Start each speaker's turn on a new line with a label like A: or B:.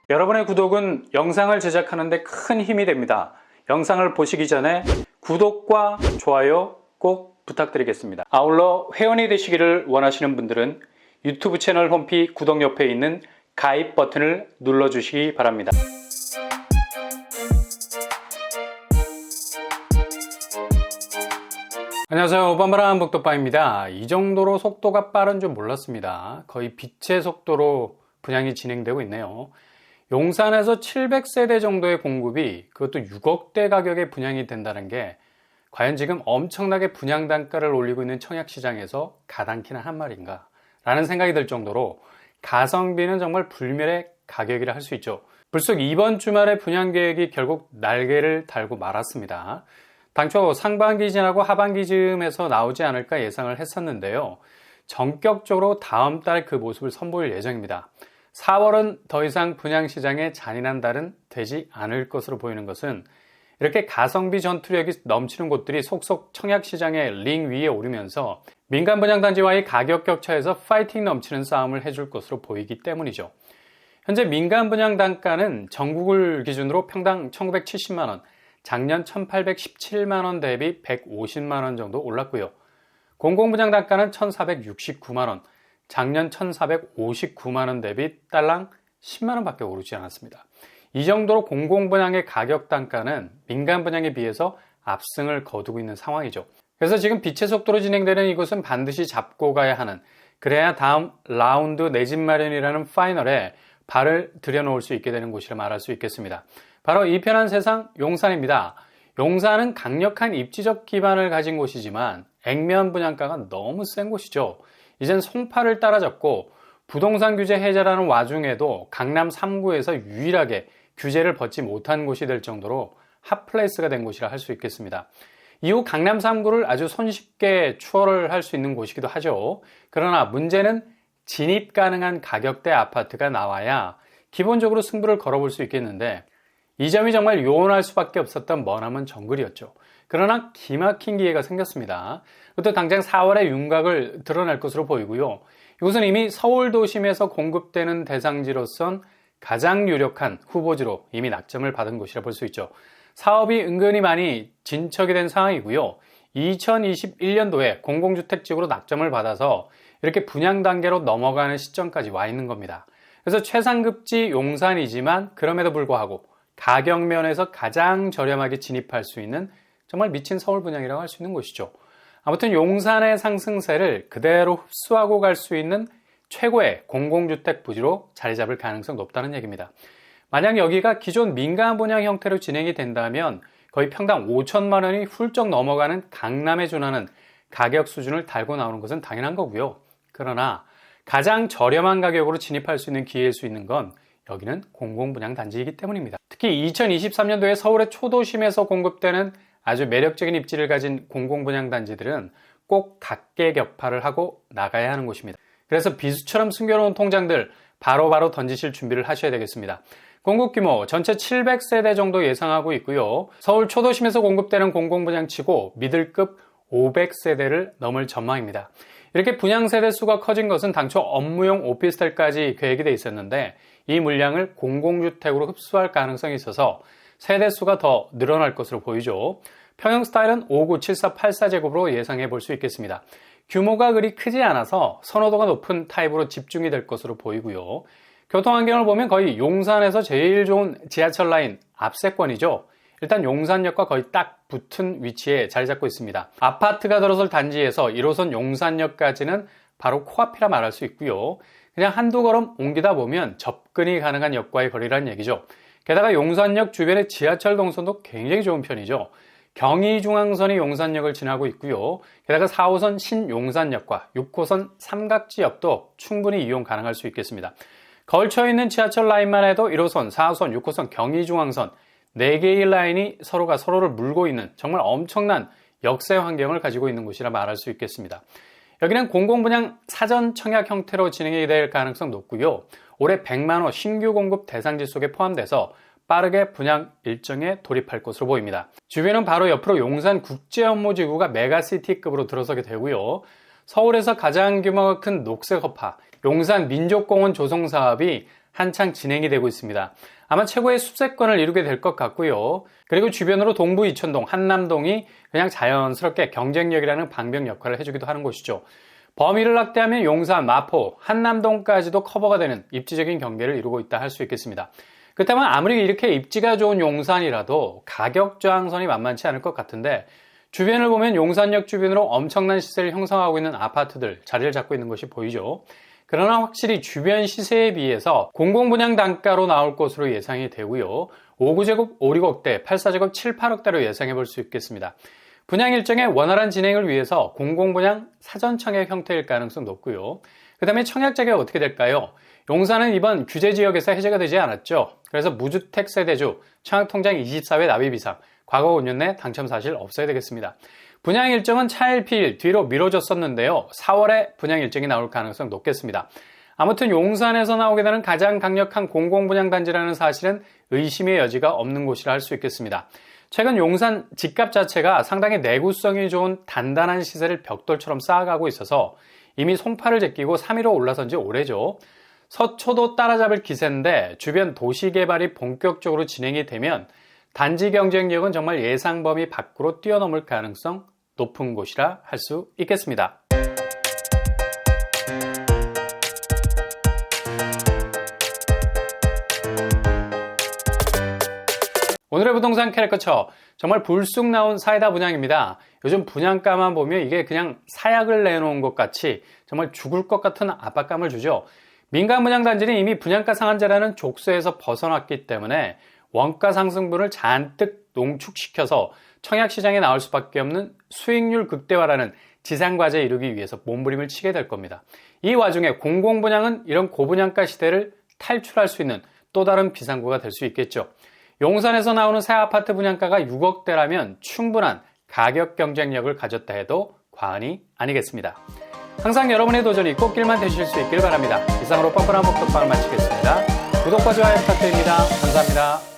A: 여러분의 구독은 영상을 제작하는 데 큰 힘이 됩니다. 영상을 보시기 전에 구독과 좋아요 꼭 부탁드리겠습니다. 아울러 회원이 되시기를 원하시는 분들은 유튜브 채널 홈피 구독 옆에 있는 가입 버튼을 눌러주시기 바랍니다. 안녕하세요. 오반바람 복도빠입니다. 이 정도로 속도가 빠른 줄 몰랐습니다. 거의 빛의 속도로 분양이 진행되고 있네요. 용산에서 700세대 정도의 공급이 그것도 6억대 가격에 분양이 된다는 게 과연 지금 엄청나게 분양 단가를 올리고 있는 청약시장에서 가당키나 한 말인가 라는 생각이 들 정도로 가성비는 정말 불멸의 가격이라 할 수 있죠. 불쑥 이번 주말에 분양 계획이 결국 날개를 달고 말았습니다. 당초 상반기 지나고 하반기 즈음에서 나오지 않을까 예상을 했었는데요. 전격적으로 다음 달 그 모습을 선보일 예정입니다. 4월은 더 이상 분양시장에 잔인한 달은 되지 않을 것으로 보이는 것은 이렇게 가성비 전투력이 넘치는 곳들이 속속 청약시장의 링 위에 오르면서 민간 분양단지와의 가격 격차에서 파이팅 넘치는 싸움을 해줄 것으로 보이기 때문이죠. 현재 민간 분양 단가는 전국을 기준으로 평당 1970만원, 작년 1817만원 대비 150만원 정도 올랐고요. 공공분양 단가는 1469만원, 작년 1459만원 대비 딸랑 10만원밖에 오르지 않았습니다. 이 정도로 공공분양의 가격 단가는 민간 분양에 비해서 압승을 거두고 있는 상황이죠. 그래서 지금 빛의 속도로 진행되는 이것은 반드시 잡고 가야 하는, 그래야 다음 라운드 내 집 마련이라는 파이널에 발을 들여놓을 수 있게 되는 곳이라 말할 수 있겠습니다. 바로 이 편한 세상 용산입니다. 용산은 강력한 입지적 기반을 가진 곳이지만 액면 분양가가 너무 센 곳이죠. 이젠 송파를 따라잡고 부동산 규제 해제라는 와중에도 강남 3구에서 유일하게 규제를 벗지 못한 곳이 될 정도로 핫플레이스가 된 곳이라 할 수 있겠습니다. 이후 강남 3구를 아주 손쉽게 추월을 할 수 있는 곳이기도 하죠. 그러나 문제는 진입 가능한 가격대 아파트가 나와야 기본적으로 승부를 걸어볼 수 있겠는데 이 점이 정말 요원할 수밖에 없었던 머나먼 정글이었죠. 그러나 기막힌 기회가 생겼습니다. 그것도 당장 4월에 윤곽을 드러낼 것으로 보이고요. 이곳은 이미 서울 도심에서 공급되는 대상지로선 가장 유력한 후보지로 이미 낙점을 받은 곳이라 볼 수 있죠. 사업이 은근히 많이 진척이 된 상황이고요. 2021년도에 공공주택지구로 낙점을 받아서 이렇게 분양 단계로 넘어가는 시점까지 와 있는 겁니다. 그래서 최상급지 용산이지만 그럼에도 불구하고 가격 면에서 가장 저렴하게 진입할 수 있는 정말 미친 서울 분양이라고 할 수 있는 곳이죠. 아무튼 용산의 상승세를 그대로 흡수하고 갈 수 있는 최고의 공공주택 부지로 자리 잡을 가능성이 높다는 얘기입니다. 만약 여기가 기존 민간 분양 형태로 진행이 된다면 거의 평당 5천만 원이 훌쩍 넘어가는 강남에 준하는 가격 수준을 달고 나오는 것은 당연한 거고요. 그러나 가장 저렴한 가격으로 진입할 수 있는 기회일 수 있는 건 여기는 공공분양 단지이기 때문입니다. 특히 2023년도에 서울의 초도심에서 공급되는 아주 매력적인 입지를 가진 공공분양 단지들은 꼭 각계격파를 하고 나가야 하는 곳입니다. 그래서 비수처럼 숨겨놓은 통장들 바로바로 던지실 준비를 하셔야 되겠습니다. 공급 규모 전체 700세대 정도 예상하고 있고요. 서울 초도심에서 공급되는 공공분양치고 미들급 500세대를 넘을 전망입니다. 이렇게 분양 세대 수가 커진 것은 당초 업무용 오피스텔까지 계획이 돼 있었는데 이 물량을 공공주택으로 흡수할 가능성이 있어서 세대 수가 더 늘어날 것으로 보이죠. 평형 스타일은 5구, 74, 84제곱으로 예상해 볼 수 있겠습니다. 규모가 그리 크지 않아서 선호도가 높은 타입으로 집중이 될 것으로 보이고요. 교통환경을 보면 거의 용산에서 제일 좋은 지하철 라인 앞세권이죠. 일단 용산역과 거의 딱 붙은 위치에 자리 잡고 있습니다. 아파트가 들어설 단지에서 1호선 용산역까지는 바로 코앞이라 말할 수 있고요. 그냥 한두 걸음 옮기다 보면 접근이 가능한 역과의 거리라는 얘기죠. 게다가 용산역 주변의 지하철 동선도 굉장히 좋은 편이죠. 경의중앙선이 용산역을 지나고 있고요. 게다가 4호선 신용산역과 6호선 삼각지역도 충분히 이용 가능할 수 있겠습니다. 걸쳐 있는 지하철 라인만 해도 1호선, 4호선, 6호선, 경의중앙선 4개의 라인이 서로가 서로를 물고 있는 정말 엄청난 역세 환경을 가지고 있는 곳이라 말할 수 있겠습니다. 여기는 공공분양 사전 청약 형태로 진행이 될 가능성 높고요. 올해 100만호 신규 공급 대상지 속에 포함돼서 빠르게 분양 일정에 돌입할 것으로 보입니다. 주변은 바로 옆으로 용산 국제업무지구가 메가시티급으로 들어서게 되고요. 서울에서 가장 규모가 큰 녹색 허파, 용산 민족공원 조성 사업이 한창 진행이 되고 있습니다. 아마 최고의 숲세권을 이루게 될 것 같고요. 그리고 주변으로 동부 이천동, 한남동이 그냥 자연스럽게 경쟁력이라는 방벽 역할을 해주기도 하는 곳이죠. 범위를 확대하면 용산, 마포, 한남동까지도 커버가 되는 입지적인 경계를 이루고 있다 할 수 있겠습니다. 그렇다면 아무리 이렇게 입지가 좋은 용산이라도 가격 저항선이 만만치 않을 것 같은데 주변을 보면 용산역 주변으로 엄청난 시세를 형성하고 있는 아파트들 자리를 잡고 있는 것이 보이죠. 그러나 확실히 주변 시세에 비해서 공공분양 단가로 나올 것으로 예상이 되고요. 5구제곱 5, 6억대, 8사제곱 7, 8억대로 예상해 볼 수 있겠습니다. 분양 일정의 원활한 진행을 위해서 공공분양 사전청약 형태일 가능성 높고요. 그 다음에 청약 자격이 어떻게 될까요? 용산은 이번 규제 지역에서 해제가 되지 않았죠. 그래서 무주택 세대주, 청약통장 24회 납입 이상, 과거 5년 내 당첨 사실 없어야 되겠습니다. 분양 일정은 차일피일 뒤로 미뤄졌었는데요. 4월에 분양 일정이 나올 가능성 높겠습니다. 아무튼 용산에서 나오게 되는 가장 강력한 공공분양단지라는 사실은 의심의 여지가 없는 곳이라 할 수 있겠습니다. 최근 용산 집값 자체가 상당히 내구성이 좋은 단단한 시세를 벽돌처럼 쌓아가고 있어서 이미 송파를 제끼고 3위로 올라선 지 오래죠. 서초도 따라잡을 기세인데 주변 도시개발이 본격적으로 진행이 되면 단지 경쟁력은 정말 예상 범위 밖으로 뛰어넘을 가능성 높은 곳이라 할 수 있겠습니다. 오늘의 부동산 캐릭터처 정말 불쑥 나온 사이다 분양입니다. 요즘 분양가만 보면 이게 그냥 사약을 내놓은 것 같이 정말 죽을 것 같은 압박감을 주죠. 민간 분양단지는 이미 분양가 상한제라는 족쇄에서 벗어났기 때문에 원가 상승분을 잔뜩 농축시켜서 청약시장에 나올 수밖에 없는 수익률 극대화라는 지상과제에 이루기 위해서 몸부림을 치게 될 겁니다. 이 와중에 공공분양은 이런 고분양가 시대를 탈출할 수 있는 또 다른 비상구가 될 수 있겠죠. 용산에서 나오는 새 아파트 분양가가 6억대라면 충분한 가격 경쟁력을 가졌다 해도 과언이 아니겠습니다. 항상 여러분의 도전이 꽃길만 되실 수 있길 바랍니다. 이상으로 뻔뻔한 복덕방을 마치겠습니다. 구독과 좋아요 부탁드립니다. 감사합니다.